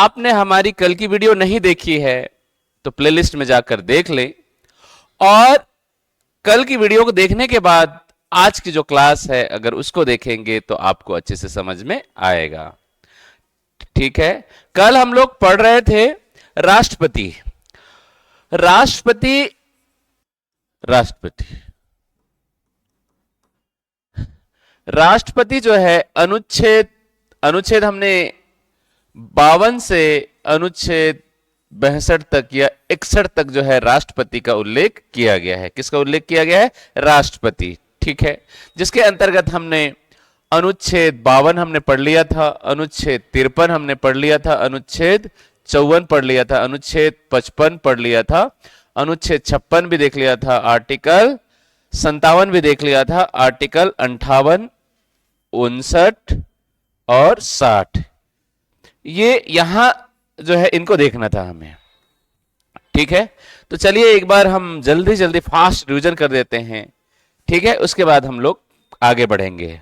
आपने हमारी कल की वीडियो नहीं देखी है तो प्लेलिस्ट में जाकर देख लें, और कल की वीडियो को देखने के बाद आज की जो क्लास है अगर उसको देखेंगे तो आपको अच्छे से समझ में आएगा। ठीक है, कल हम लोग पढ़ रहे थे राष्ट्रपति। राष्ट्रपति राष्ट्रपति राष्ट्रपति जो है अनुच्छेद अनुच्छेद हमने 52 से अनुच्छेद 62 तक या 61 तक जो है राष्ट्रपति का उल्लेख किया गया है। किसका उल्लेख किया गया है? राष्ट्रपति। ठीक है, जिसके अंतर्गत हमने अनुच्छेद 52 हमने पढ़ लिया था, अनुच्छेद 53 हमने पढ़ लिया था, अनुच्छेद 54 पढ़ लिया था, अनुच्छेद 55 पढ़ लिया था, अनुच्छेद 56 भी देख लिया था, आर्टिकल 57 भी देख लिया था, आर्टिकल 58, 59 और 60, ये यहां जो है इनको देखना था हमें। ठीक है, तो चलिए एक बार हम जल्दी जल्दी फास्ट रिवीजन कर देते हैं। ठीक है, उसके बाद हम लोग आगे बढ़ेंगे।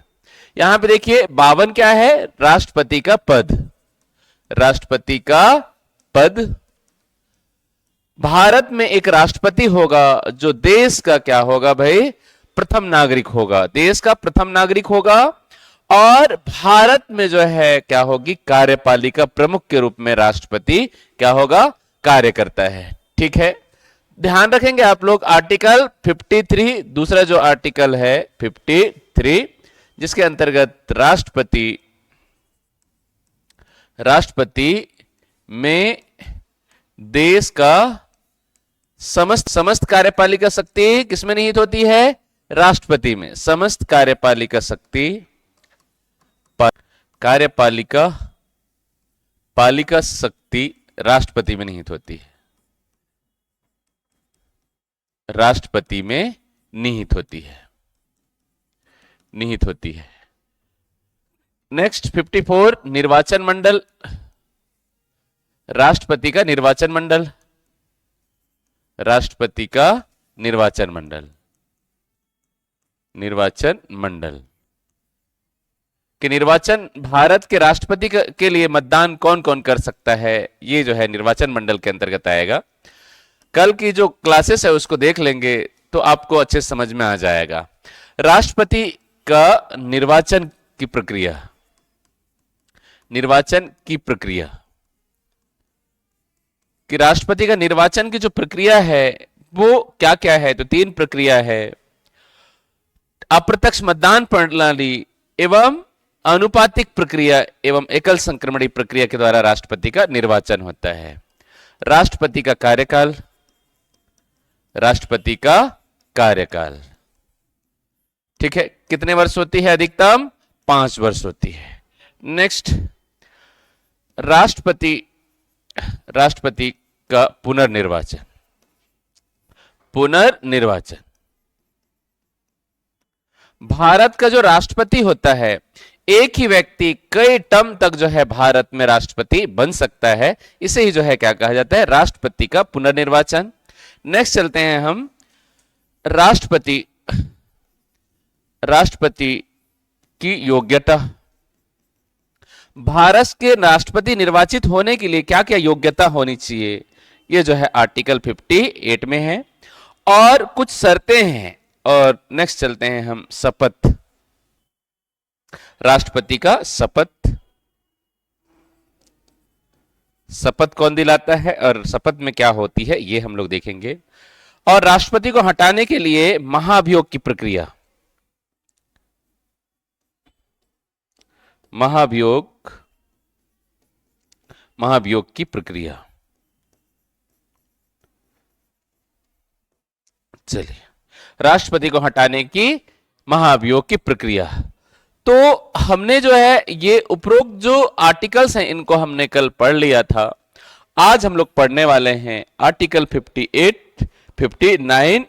यहां पे देखिए 52 क्या है? राष्ट्रपति का पद। राष्ट्रपति का पद, भारत में एक राष्ट्रपति होगा जो देश का क्या होगा भाई? प्रथम नागरिक होगा, देश का प्रथम नागरिक होगा। और भारत में जो है क्या होगी? कार्यपालिका प्रमुख के रूप में राष्ट्रपति क्या होगा? कार्य करता है। ठीक है, ध्यान रखेंगे आप लोग आर्टिकल 53, दूसरा जो आर्टिकल है 53, जिसके अंतर्गत राष्ट्रपति में देश का समस्त कार्यपालिका शक्ति किसमें निहित होती है? राष्ट्रपति में। समस्त कार्यपालिका शक्ति शक्ति राष्ट्रपति में निहित होती है, राष्ट्रपति में निहित होती है। नेक्स्ट 54, निर्वाचन मंडल। राष्ट्रपति का निर्वाचन मंडल, राष्ट्रपति का निर्वाचन मंडल कि निर्वाचन भारत के राष्ट्रपति के लिए मतदान कौन कौन कर सकता है, ये जो है निर्वाचन मंडल के अंतर्गत आएगा। कल की जो क्लासेस है उसको देख लेंगे तो आपको अच्छे समझ में आ जाएगा। राष्ट्रपति का निर्वाचन की प्रक्रिया कि राष्ट्रपति का निर्वाचन की जो प्रक्रिया है वो क्या क्या है? तो 3 प्रक्रिया है। अप्रत्यक्ष मतदान प्रणाली एवं अनुपातिक प्रक्रिया एवं एकल संक्रमणी प्रक्रिया के द्वारा राष्ट्रपति का निर्वाचन होता है। राष्ट्रपति का कार्यकाल, ठीक है, कितने वर्ष होती है? अधिकतम 5 वर्ष होती है। नेक्स्ट, राष्ट्रपति का पुनर्निर्वाचन। भारत का जो राष्ट्रपति होता है, एक ही व्यक्ति कई टर्म तक जो है भारत में राष्ट्रपति बन सकता है, इसे ही जो है क्या कहा जाता है? राष्ट्रपति का पुनर्निर्वाचन। नेक्स्ट चलते हैं हम राष्ट्रपति की योग्यता। भारत के राष्ट्रपति निर्वाचित होने के लिए क्या क्या योग्यता होनी चाहिए, ये जो है आर्टिकल 58 में है, और कुछ शर्तें हैं। और नेक्स्ट चलते हैं हम शपथ। राष्ट्रपति का शपथ कौन दिलाता है और शपथ में क्या होती है, ये हम लोग देखेंगे। और राष्ट्रपति को हटाने के लिए महाभियोग की प्रक्रिया, महाभियोग की प्रक्रिया। चलिए, राष्ट्रपति को हटाने की महाभियोग की प्रक्रिया। तो हमने जो है ये उपरोक्त जो आर्टिकल्स हैं इनको हमने कल पढ़ लिया था। आज हम लोग पढ़ने वाले हैं आर्टिकल 58, 59,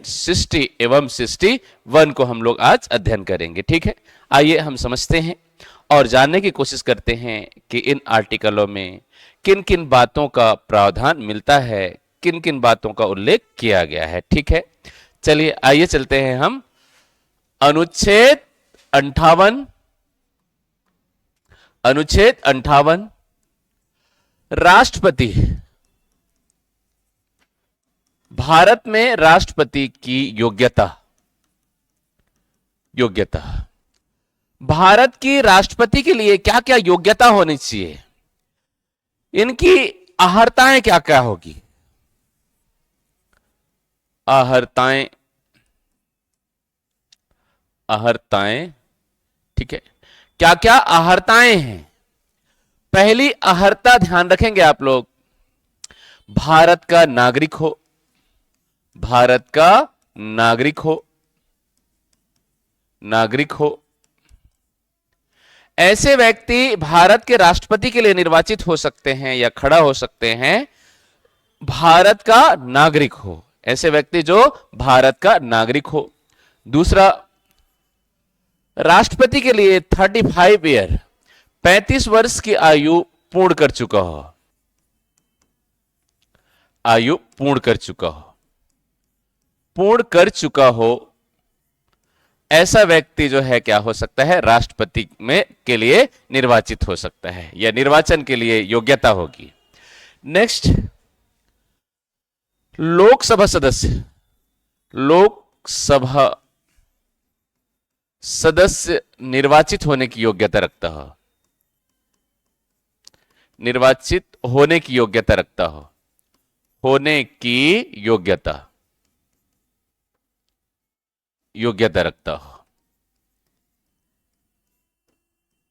60 एवं 61 को हम लोग आज अध्ययन करेंगे। ठीक है, आइए हम समझते हैं और जानने की कोशिश करते हैं कि इन आर्टिकलों में किन किन बातों का प्रावधान मिलता है, किन किन बातों का उल्लेख किया गया है। ठीक है, चलिए आइए चलते हैं हम अनुच्छेद 58, अनुच्छेद 58, राष्ट्रपति। भारत में राष्ट्रपति की योग्यता। भारत की राष्ट्रपति के लिए क्या क्या योग्यता होनी चाहिए, इनकी अहर्ताएं क्या क्या होगी। अहर्ताएं, ठीक है, क्या क्या अहर्ताएं हैं। पहली अहर्ता ध्यान रखेंगे आप लोग, भारत का नागरिक हो। भारत का नागरिक हो। ऐसे व्यक्ति भारत के राष्ट्रपति के लिए निर्वाचित हो सकते हैं या खड़ा हो सकते हैं, भारत का नागरिक हो। ऐसे व्यक्ति जो भारत का नागरिक हो। दूसरा, राष्ट्रपति के लिए 35 ईयर, 35 वर्ष की आयु पूर्ण कर चुका हो। ऐसा व्यक्ति जो है क्या हो सकता है, राष्ट्रपति में के लिए निर्वाचित हो सकता है या निर्वाचन के लिए योग्यता होगी। नेक्स्ट, लोकसभा सदस्य निर्वाचित होने की योग्यता रखता हो। होने की योग्यता रखता हो।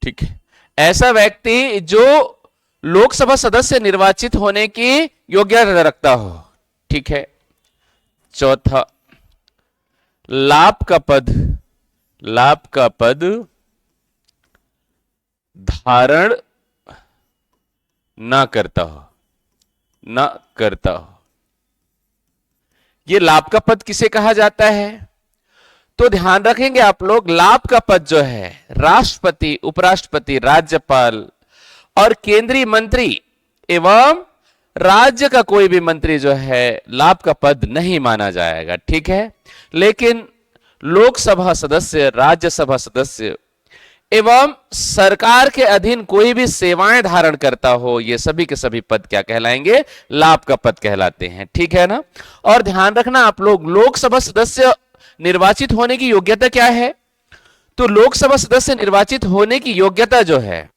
ठीक है, ऐसा व्यक्ति जो लोकसभा सदस्य निर्वाचित होने की योग्यता रखता हो। ठीक है। चौथा, लाभ का पद धारण ना करता हो। यह लाभ का पद किसे कहा जाता है, तो ध्यान रखेंगे आप लोग, लाभ का पद जो है राष्ट्रपति, उपराष्ट्रपति, राज्यपाल और केंद्रीय मंत्री एवं राज्य का कोई भी मंत्री जो है लाभ का पद नहीं माना जाएगा। ठीक है, लेकिन लोकसभा सदस्य, राज्यसभा सदस्य एवं सरकार के अधीन कोई भी सेवाएं धारण करता हो, ये सभी के सभी पद क्या कहलाएंगे, लाभ का पद कहलाते हैं। ठीक है ना। और ध्यान रखना आप लोग, लोकसभा सदस्य निर्वाचित होने की योग्यता क्या है, तो लोकसभा सदस्य निर्वाचित होने की योग्यता जो है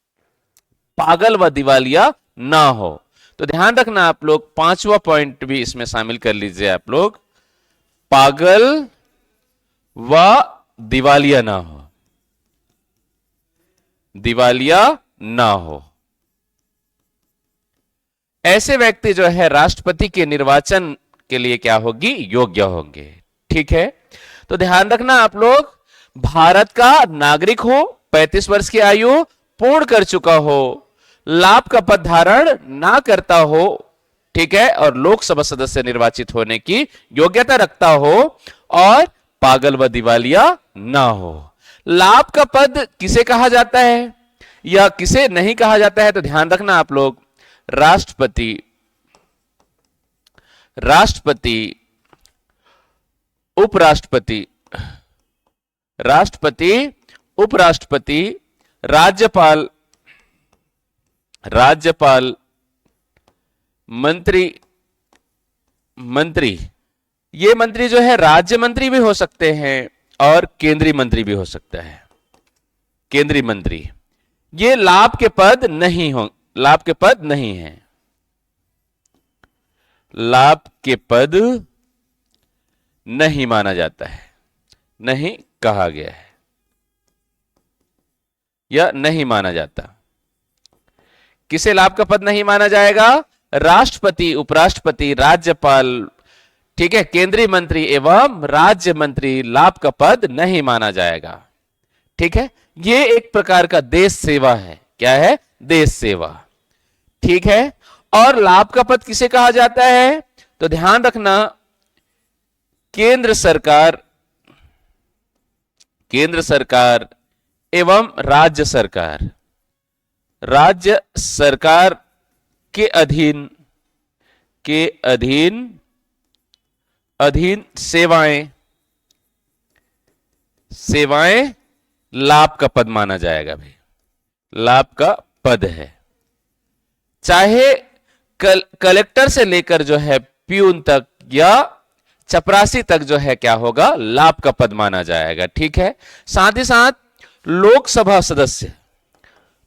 पागल व दिवालिया ना हो। तो ध्यान रखना आप लोग, पांचवा पॉइंट भी इसमें शामिल कर लीजिए आप लोग, पागल व दिवालिया ना हो। ऐसे व्यक्ति जो है राष्ट्रपति के निर्वाचन के लिए क्या होगी, योग्य होंगे। ठीक है, तो ध्यान रखना आप लोग, भारत का नागरिक हो, 35 वर्ष की आयु पूर्ण कर चुका हो, लाभ का पद धारण ना करता हो, ठीक है, और लोकसभा सदस्य निर्वाचित होने की योग्यता रखता हो, और पागल व दिवालिया ना हो। लाभ का पद किसे कहा जाता है या किसे नहीं कहा जाता है, तो ध्यान रखना आप लोग, राष्ट्रपति, उपराष्ट्रपति, राज्यपाल, मंत्री, ये मंत्री जो है राज्य मंत्री भी हो सकते हैं और केंद्रीय मंत्री भी हो सकता है। केंद्रीय मंत्री ये लाभ के पद नहीं है, लाभ के पद नहीं माना जाता है, नहीं कहा गया है या नहीं माना जाता। किसे लाभ का पद नहीं माना जाएगा, राष्ट्रपति, उपराष्ट्रपति, राज्यपाल, ठीक है, केंद्रीय मंत्री एवं राज्य मंत्री लाभ का पद नहीं माना जाएगा। ठीक है, ये एक प्रकार का देश सेवा है। क्या है, देश सेवा। ठीक है, और लाभ का पद किसे कहा जाता है, तो ध्यान रखना, केंद्र सरकार एवं राज्य सरकार के अधीन सेवाएं लाभ का पद माना जाएगा। भाई लाभ का पद है। चाहे कलेक्टर से लेकर जो है प्यून तक या चपरासी तक जो है क्या होगा, लाभ का पद माना जाएगा। ठीक है, साथ ही साथ लोकसभा सदस्य,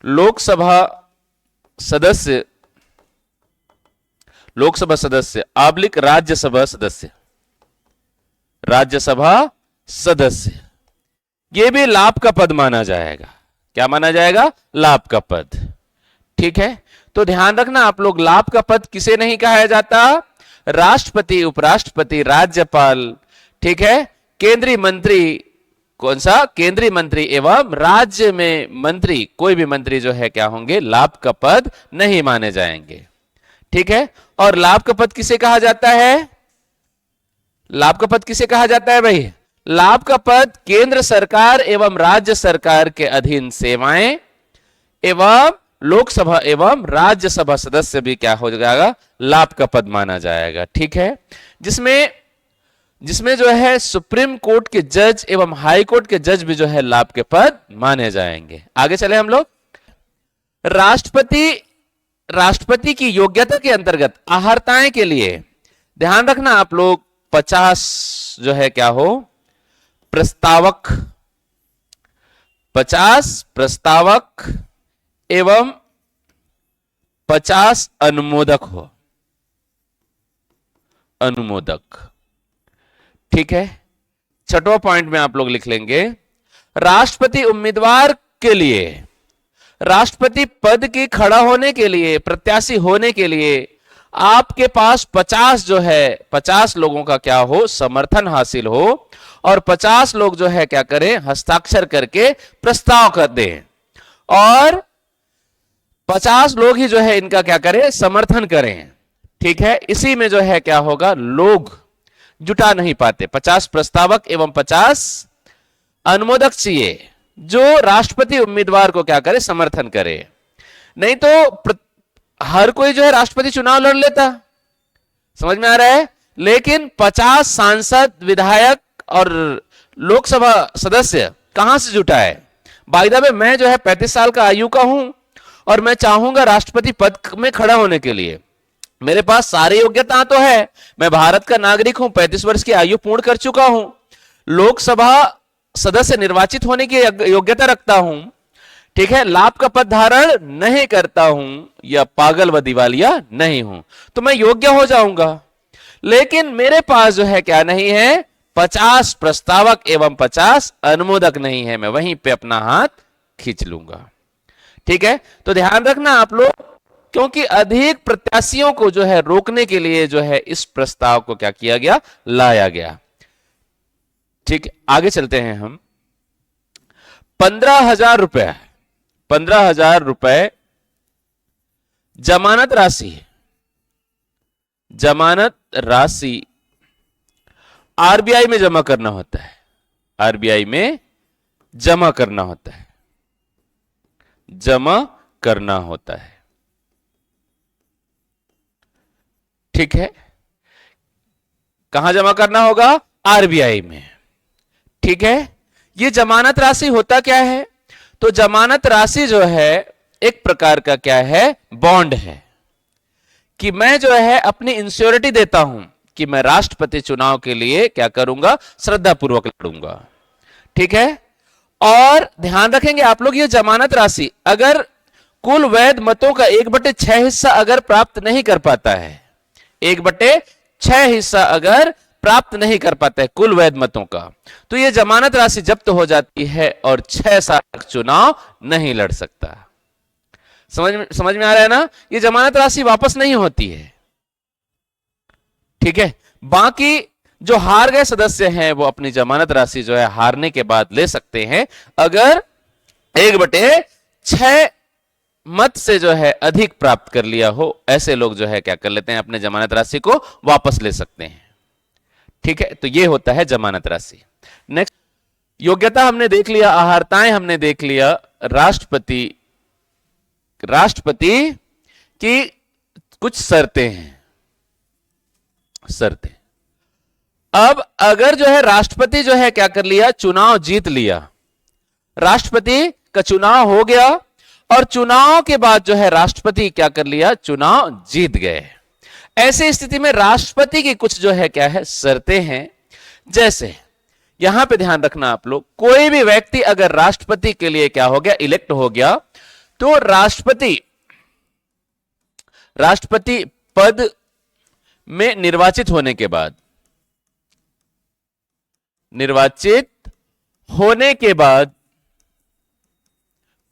लोकसभा सदस्य, लोकसभा सदस्य आब्लिक राज्यसभा सदस्य, राज्यसभा सदस्य, यह भी लाभ का पद माना जाएगा। क्या माना जाएगा? लाभ का पद। ठीक है, तो ध्यान रखना आप लोग, लाभ का पद किसे नहीं कहा जाता? राष्ट्रपति, उपराष्ट्रपति, राज्यपाल, ठीक है, केंद्रीय मंत्री, कौन सा? केंद्रीय मंत्री एवं राज्य में मंत्री, कोई भी मंत्री जो है क्या होंगे, लाभ का पद नहीं माने जाएंगे। ठीक है, और लाभ का पद किसे कहा जाता है? लाभ का पद किसे कहा जाता है भाई? लाभ का पद केंद्र सरकार एवं राज्य सरकार के अधीन सेवाएं एवं लोकसभा एवं राज्यसभा सदस्य भी क्या हो जाएगा? लाभ का पद माना जाएगा। ठीक है, जिसमें जो है सुप्रीम कोर्ट के जज एवं हाई कोर्ट के जज भी जो है लाभ के पद माने जाएंगे। आगे चले हम लोग। राष्ट्रपति की योग्यता के अंतर्गत अहर्ताएं के लिए ध्यान रखना आप लोग, 50 जो है क्या हो, प्रस्तावक, 50 प्रस्तावक एवं 50 अनुमोदक हो, अनुमोदक। ठीक है, छठवां पॉइंट में आप लोग लिख लेंगे, राष्ट्रपति उम्मीदवार के लिए, राष्ट्रपति पद की खड़ा होने के लिए, प्रत्याशी होने के लिए आपके पास 50 जो है, 50 लोगों का क्या हो, समर्थन हासिल हो, और 50 लोग जो है क्या करें, हस्ताक्षर करके प्रस्ताव कर दें, और 50 लोग ही जो है इनका क्या करें, समर्थन करें। ठीक है, इसी में जो है क्या होगा, लोग जुटा नहीं पाते। 50 प्रस्तावक एवं 50 अनुमोदक चाहिए जो राष्ट्रपति उम्मीदवार को क्या करे, समर्थन करे। नहीं तो हर कोई जो है राष्ट्रपति चुनाव लड़ लेता, समझ में आ रहा है, लेकिन 50 सांसद, विधायक और लोकसभा सदस्य कहां से जुटा है? बाय द वे मैं जो है 35 साल का आयु का हूं और मैं चाहूंगा राष्ट्रपति पद में खड़ा होने के लिए, मेरे पास सारी योग्यता तो है, मैं भारत का नागरिक हूं, 35 वर्ष की आयु पूर्ण कर चुका हूं, लोकसभा सदस्य निर्वाचित होने की योग्यता रखता हूं, ठीक है, लाभ का पद धारण नहीं करता हूं, या पागल व दिवालिया नहीं हूं, तो मैं योग्य हो जाऊंगा। लेकिन मेरे पास जो है क्या नहीं है, 50 प्रस्तावक एवं 50 अनुमोदक नहीं है, मैं वहीं पे अपना हाथ खींच लूंगा। ठीक है, तो ध्यान रखना आप लोग, क्योंकि अधिक प्रत्याशियों को जो है रोकने के लिए जो है इस प्रस्ताव को क्या किया गया, लाया गया। ठीक है, आगे चलते हैं हम। 15,000 रुपए, 15,000 रुपए जमानत राशि, जमानत राशि आरबीआई में जमा करना होता है, आरबीआई में जमा करना होता है, जमा करना होता है। ठीक है, कहां जमा करना होगा? आरबीआई में। ठीक है, ये जमानत राशि होता क्या है? तो जमानत राशि जो है एक प्रकार का क्या है, बॉन्ड है, कि मैं जो है अपनी इंश्योरिटी देता हूं कि मैं राष्ट्रपति चुनाव के लिए क्या करूंगा, श्रद्धापूर्वक लड़ूंगा। ठीक है, और ध्यान रखेंगे आप लोग, ये जमानत राशि अगर कुल वैध मतों का 1/6 हिस्सा अगर प्राप्त नहीं कर पाता है, 1/6 हिस्सा अगर प्राप्त नहीं कर पाता है कुल वैध मतों का, तो यह जमानत राशि जब्त हो जाती है और 6 साल तक चुनाव नहीं लड़ सकता। समझ में आ रहा है ना? यह जमानत राशि वापस नहीं होती है। ठीक है, बाकी जो हार गए सदस्य हैं वो अपनी जमानत राशि जो है हारने के बाद ले सकते हैं, अगर 1/6 मत से जो है अधिक प्राप्त कर लिया हो, ऐसे लोग जो है क्या कर लेते हैं, अपने जमानत राशि को वापस ले सकते हैं। ठीक है, तो ये होता है जमानत राशि। नेक्स्ट, योग्यता हमने देख लिया, अहर्ताएं हमने देख लिया, राष्ट्रपति की कुछ शर्तें हैं, शर्तें। अब अगर जो है राष्ट्रपति जो है क्या कर लिया, चुनाव जीत लिया, राष्ट्रपति का चुनाव हो गया, और चुनाव के बाद जो है राष्ट्रपति क्या कर लिया, चुनाव जीत गए। ऐसी स्थिति में राष्ट्रपति की कुछ जो है क्या है, शर्तें हैं। जैसे यहां पे ध्यान रखना आप लोग, कोई भी व्यक्ति अगर राष्ट्रपति के लिए क्या हो गया, इलेक्ट हो गया, तो राष्ट्रपति पद में निर्वाचित होने के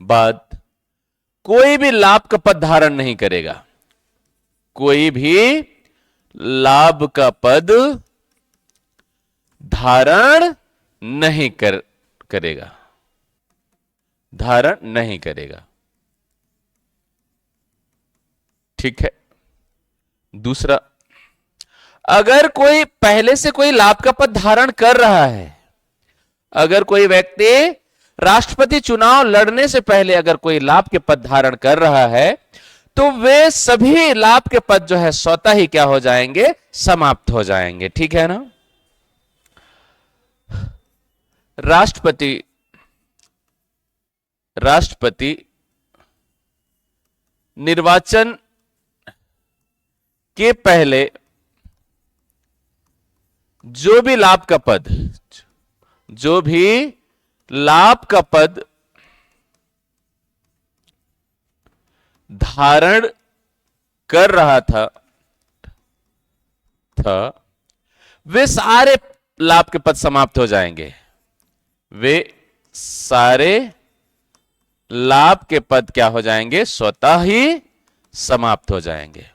बाद कोई भी लाभ का पद धारण नहीं करेगा, कोई भी लाभ का पद धारण नहीं करेगा, धारण नहीं करेगा। ठीक है। दूसरा, अगर कोई पहले से कोई लाभ का पद धारण कर रहा है, अगर कोई व्यक्ति राष्ट्रपति चुनाव लड़ने से पहले अगर कोई लाभ के पद धारण कर रहा है, तो वे सभी लाभ के पद जो है स्वतः ही क्या हो जाएंगे, समाप्त हो जाएंगे। ठीक है ना। राष्ट्रपति निर्वाचन के पहले जो भी लाभ का पद धारण कर रहा था वे सारे लाभ के पद समाप्त हो जाएंगे, वे सारे लाभ के पद क्या हो जाएंगे, स्वतः ही समाप्त हो जाएंगे,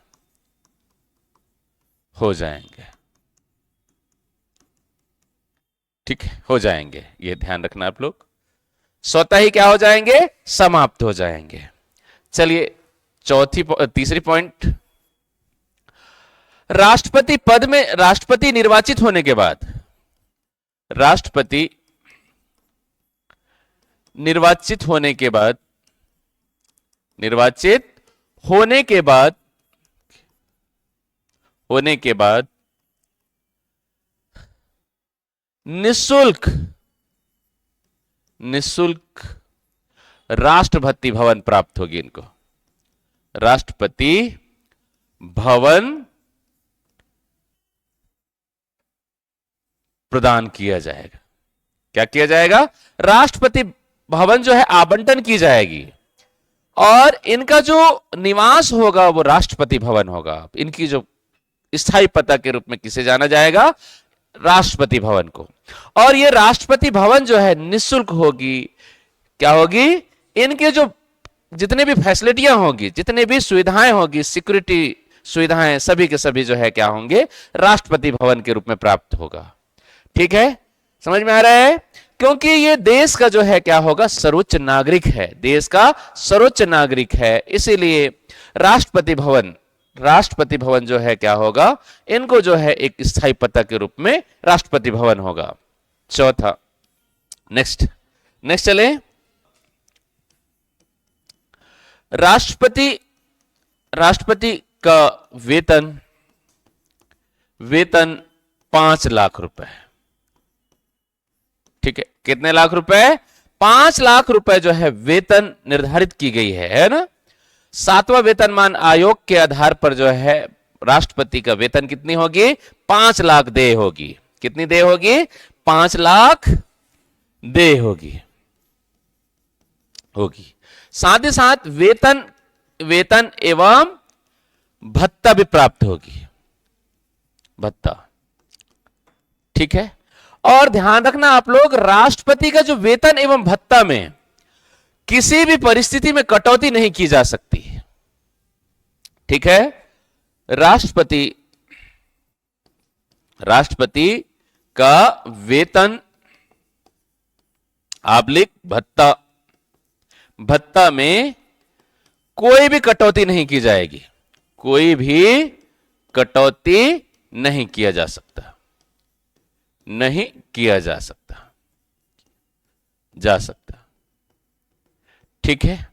ठीक है, हो जाएंगे। ये ध्यान रखना आप लोग, स्वतः ही क्या हो जाएंगे, समाप्त हो जाएंगे। चलिए तीसरी पॉइंट, राष्ट्रपति निर्वाचित होने के बाद, निर्वाचित होने के बाद निशुल्क राष्ट्रपति भवन प्राप्त होगी इनको, राष्ट्रपति भवन प्रदान किया जाएगा। क्या किया जाएगा, राष्ट्रपति भवन जो है आवंटन की जाएगी, और इनका जो निवास होगा वो राष्ट्रपति भवन होगा। इनकी जो स्थायी पता के रूप में किसे जाना जाएगा, राष्ट्रपति भवन को। और ये राष्ट्रपति भवन जो है निःशुल्क होगी। क्या होगी, इनके जो जितने भी फैसिलिटियां होगी, जितने भी सुविधाएं होगी, सिक्योरिटी सुविधाएं, सभी के सभी जो है क्या होंगे, राष्ट्रपति भवन के रूप में प्राप्त होगा। ठीक है, समझ में आ रहा है। क्योंकि ये देश का जो है क्या होगा, सर्वोच्च नागरिक है, देश का सर्वोच्च नागरिक है, इसीलिए राष्ट्रपति भवन जो है क्या होगा, इनको जो है एक स्थायी पता के रूप में राष्ट्रपति भवन होगा। चौथा, नेक्स्ट चले। राष्ट्रपति का वेतन 5 लाख रुपए। ठीक है, कितने लाख रुपए, 5 लाख रुपए जो है वेतन निर्धारित की गई है ना। 7वां वेतनमान आयोग के आधार पर जो है राष्ट्रपति का वेतन कितनी होगी, 5 लाख देय होगी। कितनी देय होगी, 5 लाख देय होगी। साथ ही साथ वेतन एवं भत्ता भी प्राप्त होगी, भत्ता। ठीक है, और ध्यान रखना आप लोग, राष्ट्रपति का जो वेतन एवं भत्ता में किसी भी परिस्थिति में कटौती नहीं की जा सकती। ठीक है, राष्ट्रपति का वेतन भत्ता में कोई भी कटौती नहीं की जाएगी, कोई भी कटौती नहीं किया जा सकता, नहीं किया जा सकता। ठीक है,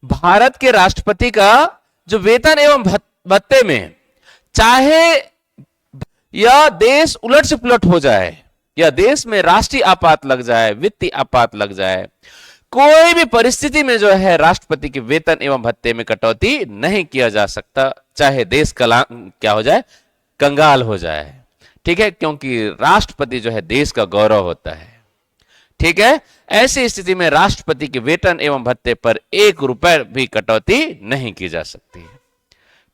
भारत के राष्ट्रपति का जो वेतन एवं भत्ते में, चाहे यह देश उलट से पुलट हो जाए, या देश में राष्ट्रीय आपात लग जाए, वित्तीय आपात लग जाए, कोई भी परिस्थिति में जो है राष्ट्रपति के वेतन एवं भत्ते में कटौती नहीं किया जा सकता, चाहे देश क्या हो जाए, कंगाल हो जाए। ठीक है, क्योंकि राष्ट्रपति जो है देश का गौरव होता है। ठीक है, ऐसी स्थिति में राष्ट्रपति के वेतन एवं भत्ते पर 1 रुपए भी कटौती नहीं की जा सकती।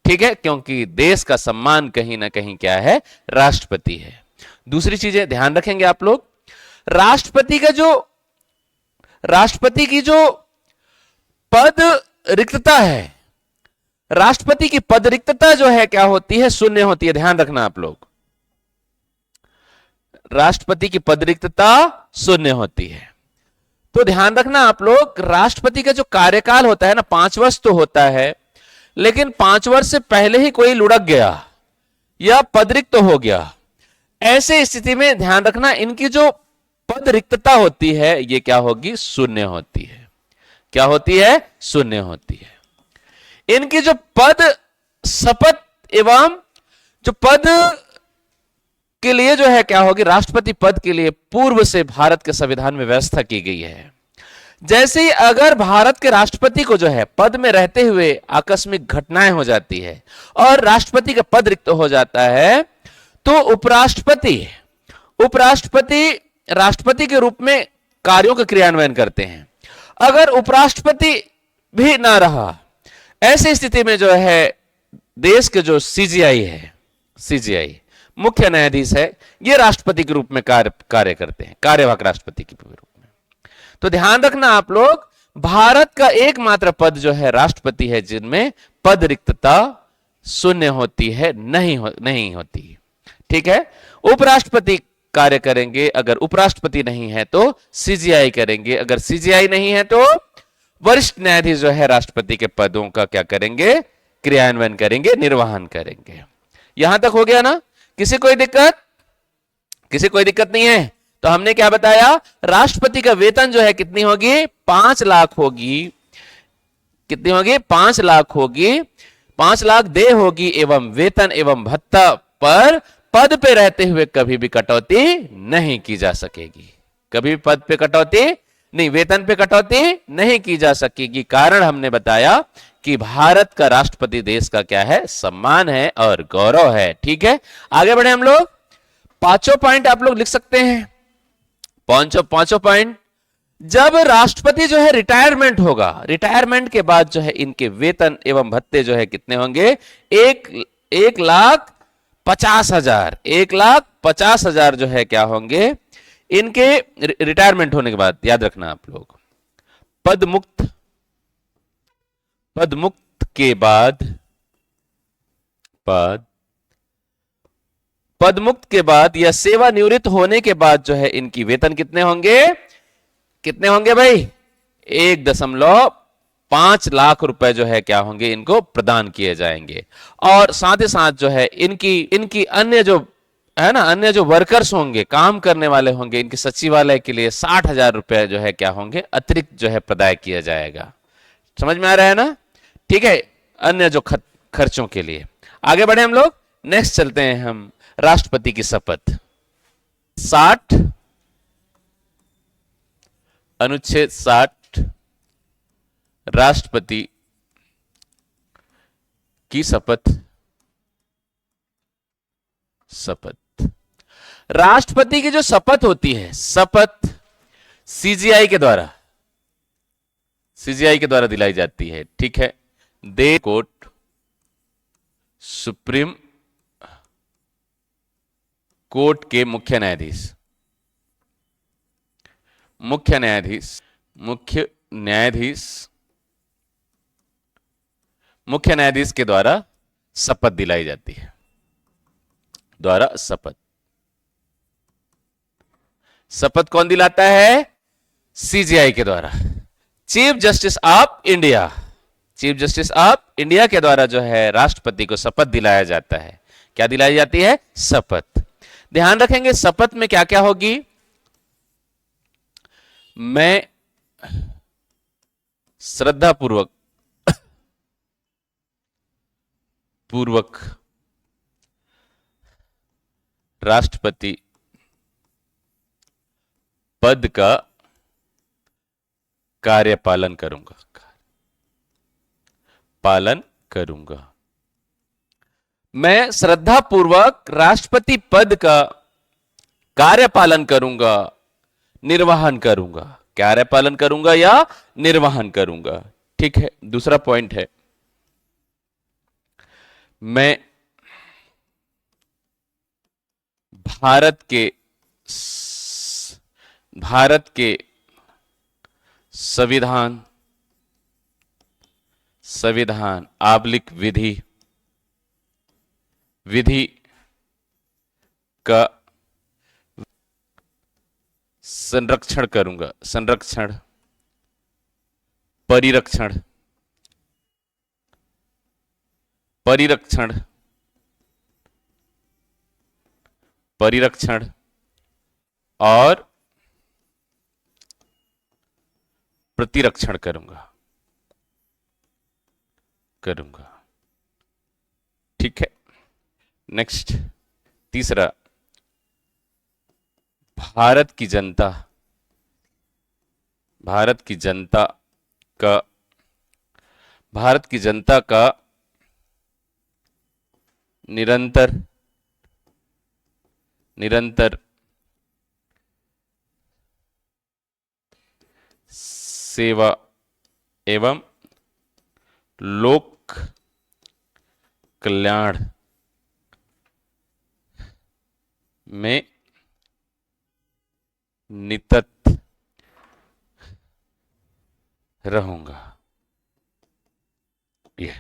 ठीक है, क्योंकि देश का सम्मान कहीं ना कहीं क्या है, राष्ट्रपति है। दूसरी चीजें ध्यान रखेंगे आप लोग, राष्ट्रपति की जो पद रिक्तता है, राष्ट्रपति की पद रिक्तता जो है क्या होती है, शून्य होती है। ध्यान रखना आप लोग, राष्ट्रपति की पद रिक्तता शून्य होती है। तो ध्यान रखना आप लोग, राष्ट्रपति का जो कार्यकाल होता है ना, 5 वर्ष तो होता है, लेकिन 5 वर्ष से पहले ही कोई लुढ़क गया या पद रिक्त हो गया, ऐसे स्थिति में ध्यान रखना इनकी जो पद रिक्तता होती है ये क्या होगी, शून्य होती है। क्या होती है, शून्य होती है। इनकी जो पद शपथ एवं जो पद के लिए जो है क्या होगी, राष्ट्रपति पद के लिए पूर्व से भारत के संविधान में व्यवस्था की गई है। जैसे ही अगर भारत के राष्ट्रपति को जो है पद में रहते हुए आकस्मिक घटनाएं हो जाती है और राष्ट्रपति का पद रिक्त हो जाता है, तो उपराष्ट्रपति राष्ट्रपति के रूप में कार्यों का क्रियान्वयन करते हैं। अगर उपराष्ट्रपति भी ना रहा, ऐसी स्थिति में जो है देश के जो सीजीआई है, सीजीआई मुख्य न्यायाधीश है, ये राष्ट्रपति के रूप में कार्य करते हैं, कार्यवाहक राष्ट्रपति के रूप में। तो ध्यान रखना आप लोग, भारत का एकमात्र पद जो है राष्ट्रपति है जिनमें पद रिक्तता शून्य होती है, नहीं होती। ठीक है, उपराष्ट्रपति कार्य करेंगे, अगर उपराष्ट्रपति नहीं है तो सीजीआई करेंगे, अगर सीजीआई नहीं है तो वरिष्ठ न्यायाधीश जो है राष्ट्रपति के पदों का क्या करेंगे, क्रियान्वयन करेंगे, निर्वहन करेंगे। यहां तक हो गया ना, किसी कोई दिक्कत नहीं है। तो हमने क्या बताया, राष्ट्रपति का वेतन जो है कितनी होगी, 5 लाख होगी। कितनी होगी, 5 लाख होगी। 5 लाख देय होगी एवं वेतन एवं भत्ता पर पद पे रहते हुए कभी भी कटौती नहीं की जा सकेगी। कभी भी पद पे कटौती नहीं, वेतन पे कटौती नहीं की जा सकेगी। कारण हमने बताया कि भारत का राष्ट्रपति देश का क्या है, सम्मान है और गौरव है। ठीक है, आगे बढ़े हम लोग। 5 पॉइंट आप लोग लिख सकते हैं, 5 पॉइंट। जब राष्ट्रपति जो है रिटायरमेंट होगा, रिटायरमेंट के बाद जो है इनके वेतन एवं भत्ते जो है कितने होंगे, 1,50,000 1,50,000 जो है क्या होंगे इनके रिटायरमेंट होने के बाद। याद रखना आप लोग, पदमुक्त के बाद पदमुक्त के बाद या सेवानिवृत्त होने के बाद जो है इनकी वेतन कितने होंगे भाई, 1.5 लाख रुपए जो है क्या होंगे, इनको प्रदान किए जाएंगे। और साथ ही साथ जो है इनकी अन्य जो है ना, अन्य जो वर्कर्स होंगे, काम करने वाले होंगे, इनके सचिवालय के लिए 60,000 रुपए जो है क्या होंगे, अतिरिक्त जो है प्रदाय किया जाएगा। समझ में आ रहा है ना? ठीक है, अन्य जो खर्चों के लिए। आगे बढ़े हम लोग, नेक्स्ट चलते हैं हम, राष्ट्रपति की शपथ। 60 अनुच्छेद 60 राष्ट्रपति की शपथ। राष्ट्रपति की जो शपथ होती है, शपथ सीजीआई के द्वारा दिलाई जाती है। ठीक है, दे कोर्ट, सुप्रीम कोर्ट के मुख्य न्यायाधीश के द्वारा शपथ दिलाई जाती है। शपथ कौन दिलाता है? सीजीआई के द्वारा, चीफ जस्टिस ऑफ इंडिया के द्वारा जो है राष्ट्रपति को शपथ दिलाया जाता है। क्या दिलाई जाती है? शपथ। ध्यान रखेंगे शपथ में क्या क्या होगी। मैं श्रद्धापूर्वक राष्ट्रपति पद का कार्य पालन करूंगा, पालन करूंगा। मैं श्रद्धापूर्वक राष्ट्रपति पद का कार्य पालन करूंगा, निर्वहन करूंगा, कार्य पालन करूंगा या निर्वहन करूंगा। ठीक है, दूसरा पॉइंट है, मैं भारत के संविधान आबलिक विधि का संरक्षण करूंगा, परिरक्षण और प्रतिरक्षण करूंगा। ठीक है, नेक्स्ट तीसरा, भारत की जनता का निरंतर सेवा एवं लोक कल्याण में निरत रहूंगा। ये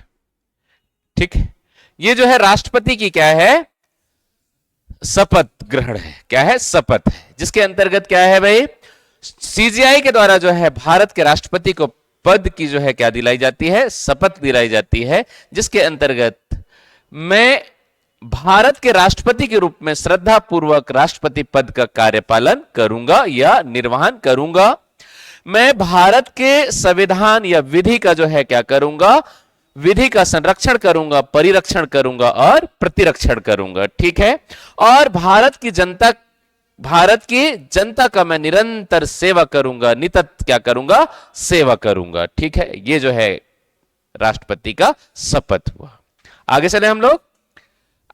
ठीक है, ये जो है राष्ट्रपति की क्या है, शपथ ग्रहण है। क्या है, शपथ है, जिसके अंतर्गत क्या है भाई, सीजीआई के द्वारा जो है भारत के राष्ट्रपति को पद की जो है क्या दिलाई जाती है, शपथ दिलाई जाती है, जिसके अंतर्गत मैं भारत के राष्ट्रपति के रूप में श्रद्धापूर्वक राष्ट्रपति पद का कार्यपालन करूंगा या निर्वहन करूंगा। मैं भारत के संविधान या विधि का जो है क्या करूंगा, विधि का संरक्षण करूंगा, परिरक्षण करूंगा और प्रतिरक्षण करूंगा। ठीक है, और भारत की जनता का मैं निरंतर सेवा करूंगा, नितत क्या करूंगा, सेवा करूंगा। ठीक है, ये जो है राष्ट्रपति का शपथ हुआ। आगे चले हम लोग,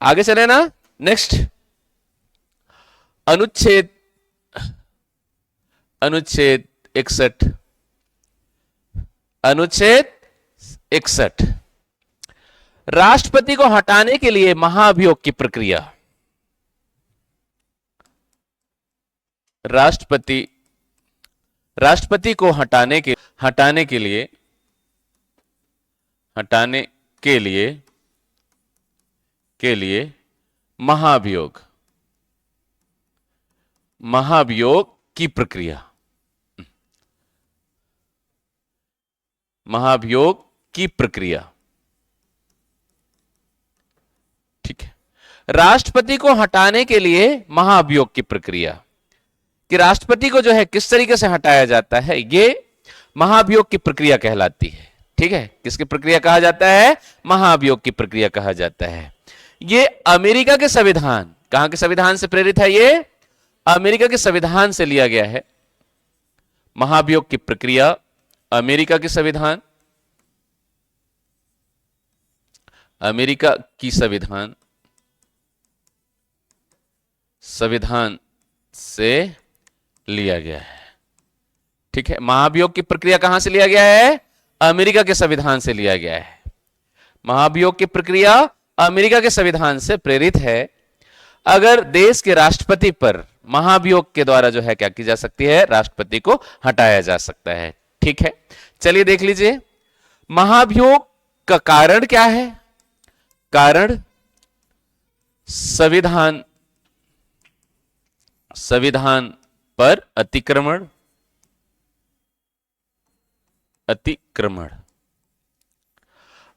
आगे चले ना। नेक्स्ट, अनुच्छेद 61, अनुच्छेद 61, राष्ट्रपति को हटाने के लिए महाभियोग की प्रक्रिया। राष्ट्रपति को हटाने के लिए महाभियोग की प्रक्रिया, ठीक है, राष्ट्रपति को हटाने के लिए महाभियोग की प्रक्रिया, कि राष्ट्रपति को जो है किस तरीके से हटाया जाता है, ये महाभियोग की प्रक्रिया कहलाती है। ठीक है, किसकी प्रक्रिया कहा जाता है, महाभियोग की प्रक्रिया कहा जाता है। ये अमेरिका के संविधान, कहां के संविधान से प्रेरित है, ये अमेरिका के संविधान से लिया गया है। महाभियोग की प्रक्रिया अमेरिका के संविधान, अमेरिका की संविधान से लिया गया है। ठीक है, महाभियोग की प्रक्रिया कहां से लिया गया है, अमेरिका के संविधान से लिया गया है। महाभियोग की प्रक्रिया अमेरिका के संविधान से प्रेरित है। अगर देश के राष्ट्रपति पर महाभियोग के द्वारा जो है क्या की जा सकती है, राष्ट्रपति को हटाया जा सकता है। ठीक है, चलिए देख लीजिए महाभियोग का कारण क्या है। कारण संविधान पर अतिक्रमण,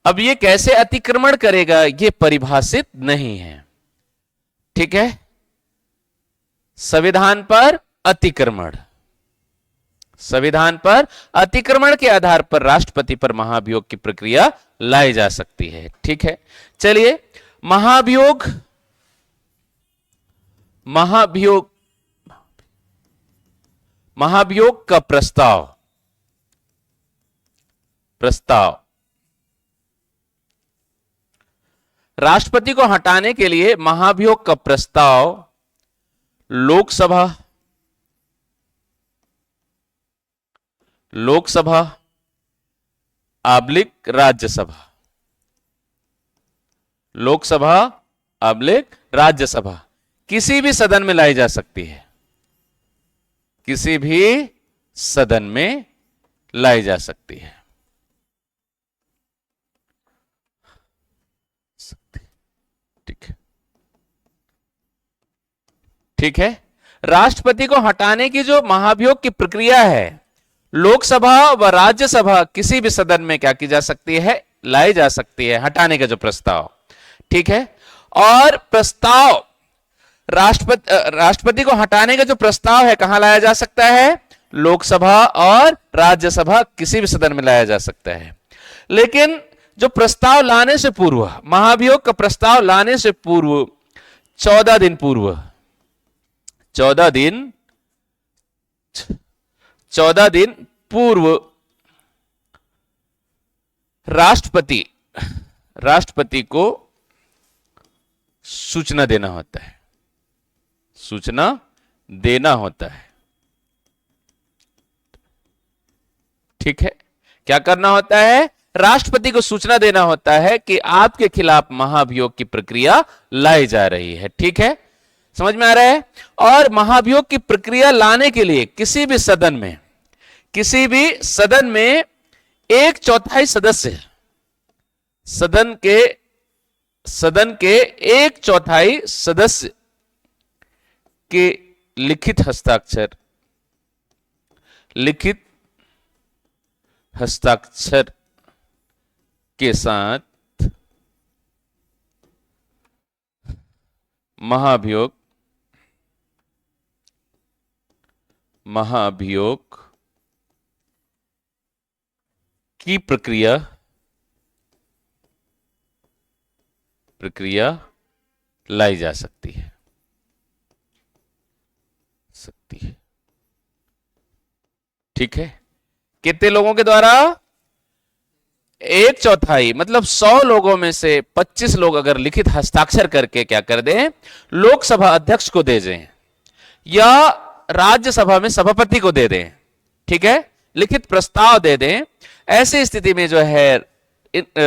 अब ये कैसे अतिक्रमण करेगा ये परिभाषित नहीं है। ठीक है, संविधान पर अतिक्रमण के आधार पर राष्ट्रपति पर महाभियोग की प्रक्रिया लाई जा सकती है। ठीक है, चलिए महाभियोग का प्रस्ताव प्रस्ताव। राष्ट्रपति को हटाने के लिए महाभियोग का प्रस्ताव लोकसभा राज्यसभा, राज्यसभा किसी भी सदन में लाई जा सकती है, किसी भी सदन में लाई जा सकती है। ठीक है। राष्ट्रपति को हटाने की जो महाभियोग की प्रक्रिया है, लोकसभा व राज्यसभा किसी भी सदन में क्या की जा सकती है, लाई जा सकती है, हटाने का जो प्रस्ताव। ठीक है। और प्रस्ताव राष्ट्रपति को हटाने का जो प्रस्ताव है कहां लाया जा सकता है, लोकसभा और राज्यसभा किसी भी सदन में लाया जा सकता है। लेकिन जो प्रस्ताव लाने से पूर्व, महाभियोग का प्रस्ताव लाने से पूर्व 14 दिन पूर्व 14 दिन पूर्व राष्ट्रपति को सूचना देना होता है, सूचना देना होता है। ठीक है। क्या करना होता है, राष्ट्रपति को सूचना देना होता है कि आपके खिलाफ महाभियोग की प्रक्रिया लाई जा रही है। ठीक है, समझ में आ रहा है। और महाभियोग की प्रक्रिया लाने के लिए किसी भी सदन में 1/4 सदस्य, सदन के 1/4 सदस्य के लिखित हस्ताक्षर के साथ महाभियोग की प्रक्रिया लाई जा सकती है। ठीक है। कितने लोगों के द्वारा, 1/4 मतलब 100 लोगों में से 25 लोग अगर लिखित हस्ताक्षर करके क्या कर दें, लोकसभा अध्यक्ष को दे दें या राज्यसभा में सभापति को दे दें। ठीक है, लिखित प्रस्ताव दे दें। ऐसी स्थिति में जो है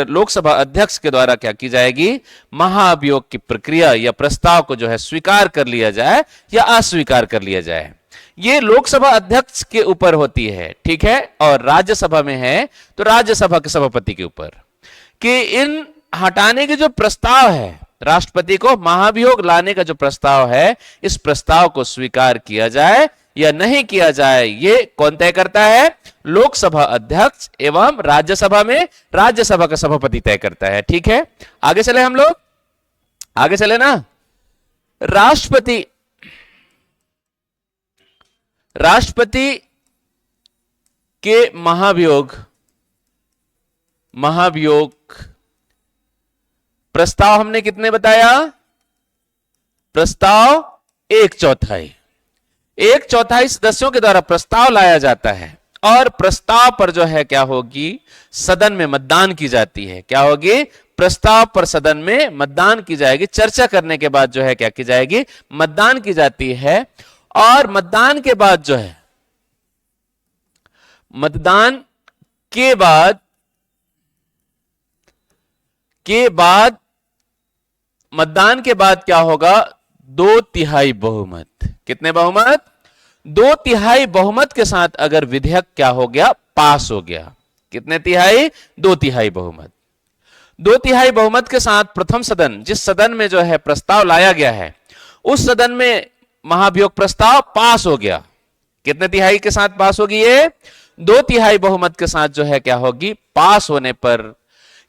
लोकसभा अध्यक्ष के द्वारा क्या की जाएगी, महाभियोग की प्रक्रिया या प्रस्ताव को जो है स्वीकार कर लिया जाए या अस्वीकार कर लिया जाए। ये लोकसभा अध्यक्ष के ऊपर होती है। ठीक है। और राज्यसभा में है तो राज्यसभा के सभापति के ऊपर कि इन हटाने के जो प्रस्ताव है, राष्ट्रपति को महाभियोग लाने का जो प्रस्ताव है, इस प्रस्ताव को स्वीकार किया जाए या नहीं किया जाए, ये कौन तय करता है, लोकसभा अध्यक्ष एवं राज्यसभा में राज्यसभा का सभापति तय करता है। ठीक है, आगे चले हम लोग, आगे चले ना। राष्ट्रपति के महाभियोग प्रस्ताव हमने कितने बताया, प्रस्ताव 1/4 सदस्यों के द्वारा प्रस्ताव लाया जाता है और प्रस्ताव पर जो है क्या होगी, सदन में मतदान की जाती है। क्या होगी, प्रस्ताव पर सदन में मतदान की जाएगी। चर्चा करने के बाद जो है क्या की जाएगी, मतदान की जाती है। और मतदान के बाद जो है, मतदान के बाद क्या होगा, 2/3 बहुमत। कितने बहुमत, 2/3 बहुमत के साथ अगर विधेयक क्या हो गया, पास हो गया। कितने तिहाई, 2/3 बहुमत। 2/3 बहुमत के साथ प्रथम सदन, जिस सदन में जो है प्रस्ताव लाया गया है, उस सदन में महाभियोग प्रस्ताव पास हो गया। कितने तिहाई के साथ पास होगी ये, 2/3 बहुमत के साथ जो है क्या होगी, पास होने पर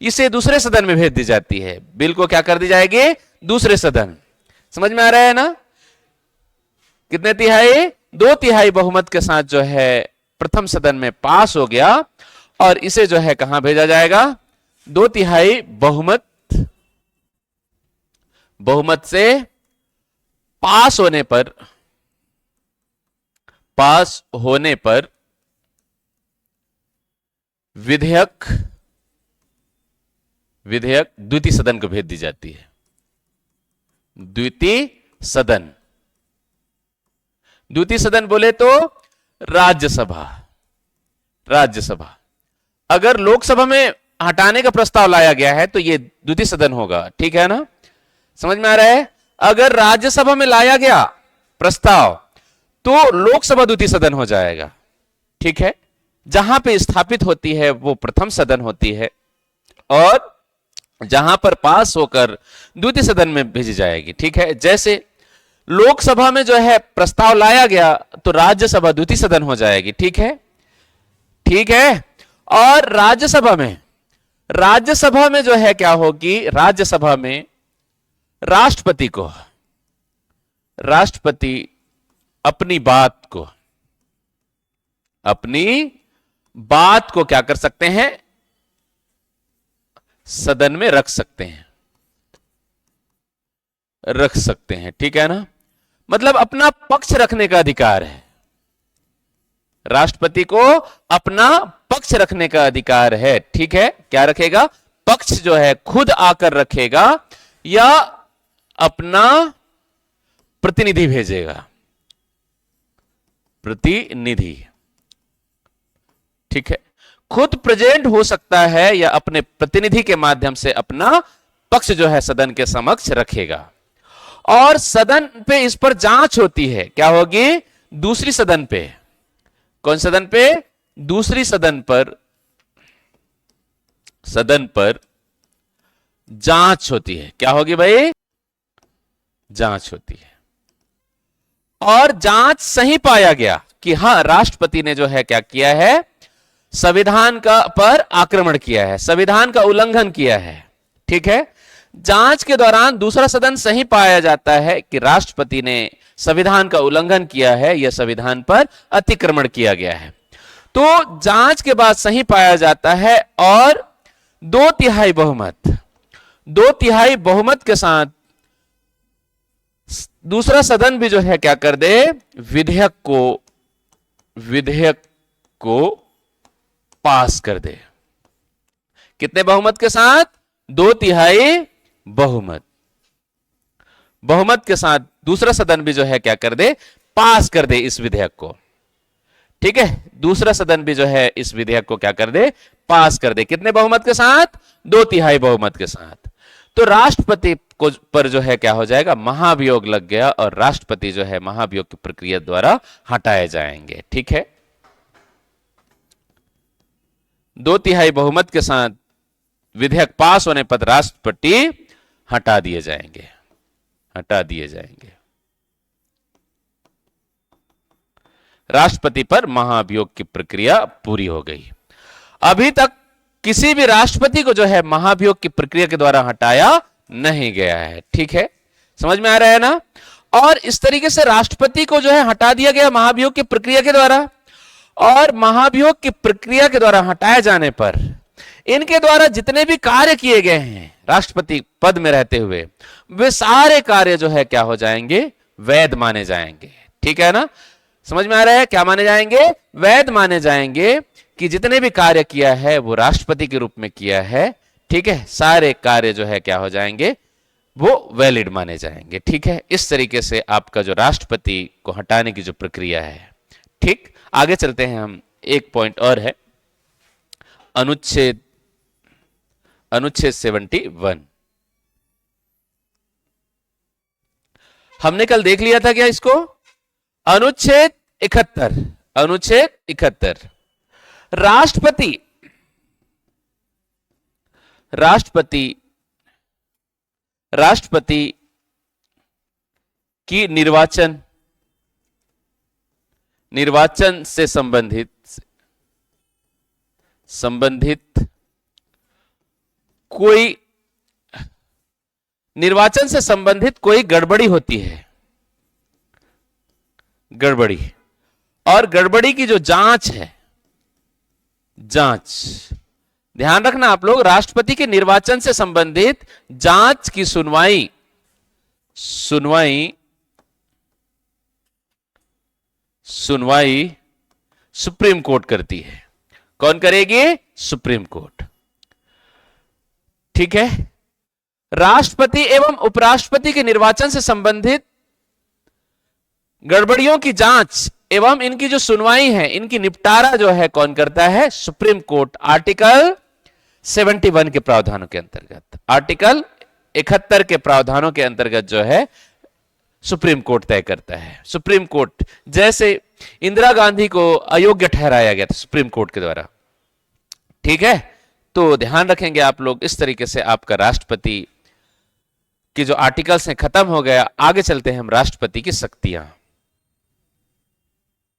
इसे दूसरे सदन में भेज दी जाती है। बिल को क्या कर दी जाएगी, दूसरे सदन। समझ में आ रहा है ना। कितने तिहाई, 2/3 बहुमत के साथ जो है प्रथम सदन में पास हो गया और इसे जो है कहां भेजा जाएगा, 2/3 बहुमत से पास होने पर विधेयक विधेयक द्वितीय सदन को भेज दी जाती है। द्वितीय सदन, द्वितीय सदन बोले तो राज्यसभा। राज्यसभा, अगर लोकसभा में हटाने का प्रस्ताव लाया गया है तो यह द्वितीय सदन होगा, ठीक है ना, समझ में आ रहा है। अगर राज्यसभा में लाया गया प्रस्ताव तो लोकसभा द्वितीय सदन हो जाएगा, ठीक है। जहां पे स्थापित होती है वो प्रथम सदन होती है, और जहां पर पास होकर द्वितीय सदन में भेजी जाएगी, ठीक है। जैसे लोकसभा में जो है प्रस्ताव लाया गया तो राज्यसभा द्वितीय सदन हो जाएगी, ठीक है, ठीक है। और राज्यसभा में जो है क्या होगी, राज्यसभा में राष्ट्रपति अपनी बात को क्या कर सकते हैं, सदन में रख सकते हैं, ठीक है ना। मतलब अपना पक्ष रखने का अधिकार है, राष्ट्रपति को अपना पक्ष रखने का अधिकार है, ठीक है। क्या रखेगा, पक्ष जो है खुद आकर रखेगा या अपना प्रतिनिधि भेजेगा, प्रतिनिधि, ठीक है। खुद प्रेजेंट हो सकता है या अपने प्रतिनिधि के माध्यम से अपना पक्ष जो है सदन के समक्ष रखेगा। और सदन पे इस पर जांच होती है, क्या होगी, दूसरी सदन पे। कौन सदन पे, दूसरी सदन पर जांच होती है। क्या होगी भाई, जांच होती है। और जांच सही पाया गया कि हां राष्ट्रपति ने जो है क्या किया है, संविधान का पर आक्रमण किया है, संविधान का उल्लंघन किया है, ठीक है। जांच के दौरान दूसरा सदन सही पाया जाता है कि राष्ट्रपति ने संविधान का उल्लंघन किया है या संविधान पर अतिक्रमण किया गया है, तो जांच के बाद सही पाया जाता है और 2/3 बहुमत के साथ दूसरा सदन भी जो है क्या कर दे, विधेयक को पास कर दे। कितने बहुमत के साथ, 2/3 बहुमत के साथ दूसरा सदन भी जो है क्या कर दे, पास कर दे इस विधेयक को, ठीक है। दूसरा सदन भी जो है इस विधेयक को क्या कर दे, पास कर दे। कितने बहुमत के साथ, 2/3 बहुमत के साथ। तो राष्ट्रपति को पर जो है क्या हो जाएगा, महाभियोग लग गया और राष्ट्रपति जो है महाभियोग की प्रक्रिया द्वारा हटाए जाएंगे, ठीक है। 2/3 बहुमत के साथ विधेयक पास होने पर राष्ट्रपति हटा दिए जाएंगे। राष्ट्रपति पर महाभियोग की प्रक्रिया पूरी हो गई। अभी तक किसी भी राष्ट्रपति को जो है महाभियोग की प्रक्रिया के द्वारा हटाया नहीं गया है, ठीक है, समझ में आ रहा है ना। और इस तरीके से राष्ट्रपति को जो है हटा दिया गया महाभियोग की प्रक्रिया के द्वारा, और महाभियोग की प्रक्रिया के द्वारा हटाए जाने पर इनके द्वारा जितने भी कार्य किए गए हैं राष्ट्रपति पद में रहते हुए, वे सारे कार्य जो है क्या हो जाएंगे, वैध माने जाएंगे, ठीक है ना। समझ में आ रहा है, क्या माने जाएंगे, वैध माने जाएंगे कि जितने भी कार्य किया है वो राष्ट्रपति के रूप में किया है, ठीक है। सारे कार्य जो है क्या हो जाएंगे, वो वैलिड माने जाएंगे, ठीक है। इस तरीके से आपका जो राष्ट्रपति को हटाने की जो प्रक्रिया है, ठीक। आगे चलते हैं हम, एक पॉइंट और है, अनुच्छेद 71। हमने कल देख लिया था क्या इसको, अनुच्छेद 71। राष्ट्रपति की निर्वाचन से संबंधित कोई निर्वाचन से संबंधित कोई गड़बड़ी होती है, गड़बड़ी, और गड़बड़ी की जो जांच है, ध्यान रखना आप लोग, राष्ट्रपति के निर्वाचन से संबंधित जांच की सुनवाई सुप्रीम कोर्ट करती है। कौन करेगी, सुप्रीम कोर्ट। ठीक है। राष्ट्रपति एवं उपराष्ट्रपति के निर्वाचन से संबंधित गड़बड़ियों की जांच एवं इनकी जो सुनवाई है, इनकी निपटारा जो है कौन करता है? Supreme court. आर्टिकल 71 के प्रावधानों के अंतर्गत, आर्टिकल 71 के प्रावधानों के अंतर्गत जो है सुप्रीम कोर्ट तय करता है। सुप्रीम कोर्ट, जैसे इंदिरा गांधी को अयोग्य ठहराया गया था सुप्रीम कोर्ट के द्वारा। ठीक है, तो ध्यान रखेंगे आप लोग। इस तरीके से आपका राष्ट्रपति की जो आर्टिकल्स हैं खत्म हो गया। आगे चलते हैं हम राष्ट्रपति की शक्तियां।